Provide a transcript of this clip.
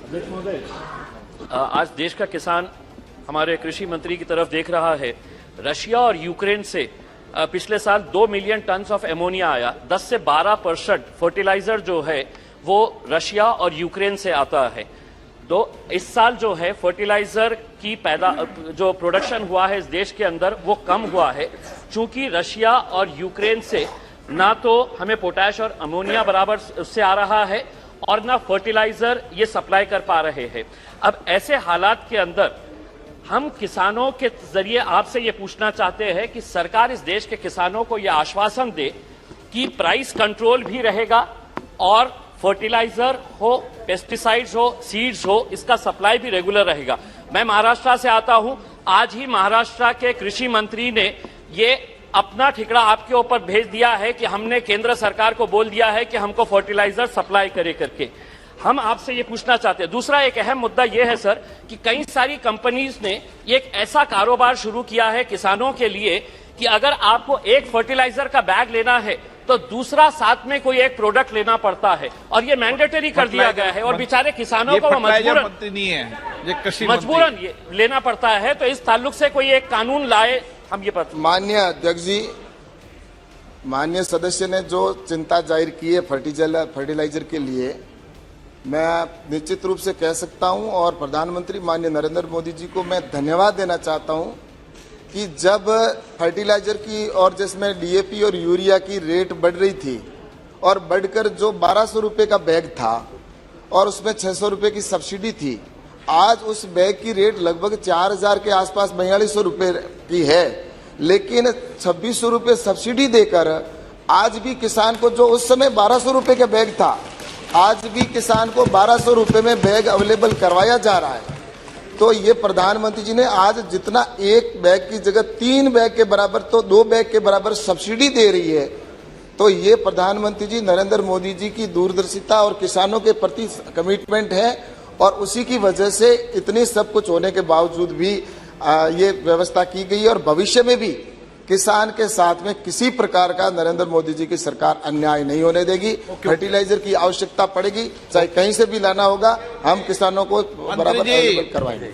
आज देश का किसान हमारे कृषि मंत्री की तरफ देख रहा है। रशिया और यूक्रेन से पिछले साल 2 मिलियन टन ऑफ एमोनिया आया। 10 से 12% फर्टिलाइजर जो है वो रशिया और यूक्रेन से आता है। इस साल जो है फर्टिलाइजर की जो प्रोडक्शन हुआ है इस देश के अंदर वो कम हुआ है, चूंकि रशिया और यूक्रेन से ना तो हमें पोटैश और अमोनिया बराबर से आ रहा है और ना फर्टिलाइजर ये सप्लाई कर पा रहे हैं। अब ऐसे हालात के अंदर हम किसानों के जरिए आपसे ये पूछना चाहते हैं कि सरकार इस देश के किसानों को यह आश्वासन दे कि प्राइस कंट्रोल भी रहेगा और फर्टिलाइजर हो, पेस्टिसाइड्स हो, सीड्स हो, इसका सप्लाई भी रेगुलर रहेगा। मैं महाराष्ट्र से आता हूं। आज ही महाराष्ट्र के कृषि मंत्री ने ये अपना ठिकरा आपके ऊपर भेज दिया है कि हमने केंद्र सरकार को बोल दिया है कि हमको फर्टिलाइजर सप्लाई करे करके। हम आपसे ये पूछना चाहते हैं। दूसरा एक अहम मुद्दा ये है सर कि कई सारी कंपनीज ने एक ऐसा कारोबार शुरू किया है किसानों के लिए कि अगर आपको एक फर्टिलाइजर का बैग लेना है तो दूसरा साथ में कोई एक प्रोडक्ट लेना पड़ता है और ये मैंडेटरी कर दिया गया है और बेचारे किसानों को मजबूरन ये लेना पड़ता है। तो इस ताल्लुक से कोई एक कानून लाए, हम ये पता। माननीय अध्यक्ष जी, माननीय सदस्य ने जो चिंता जाहिर की है फर्टिलाइजर के लिए, मैं निश्चित रूप से कह सकता हूं और प्रधानमंत्री माननीय नरेंद्र मोदी जी को मैं धन्यवाद देना चाहता हूं कि जब फर्टिलाइजर की और जिसमें डीएपी और यूरिया की रेट बढ़ रही थी और बढ़कर जो 1200 रुपये का बैग था और उसमें 600 रुपये की सब्सिडी थी, आज उस बैग की रेट लगभग 4000 के आसपास 4200 रुपये की है, लेकिन 2600 रुपये सब्सिडी देकर आज भी किसान को जो उस समय 1200 रुपये का बैग था, आज भी किसान को 1200 रुपये में बैग अवेलेबल करवाया जा रहा है। तो ये प्रधानमंत्री जी ने आज जितना एक बैग की जगह 3 बैग के बराबर तो 2 बैग के बराबर सब्सिडी दे रही है, तो ये प्रधानमंत्री जी नरेंद्र मोदी जी की दूरदर्शिता और किसानों के प्रति कमिटमेंट है और उसी की वजह से इतनी सब कुछ होने के बावजूद भी ये व्यवस्था की गई है और भविष्य में भी किसान के साथ में किसी प्रकार का नरेंद्र मोदी जी की सरकार अन्याय नहीं होने देगी। फर्टिलाइजर की आवश्यकता पड़ेगी, चाहे कहीं से भी लाना होगा, हम किसानों को बराबर करवाएंगे।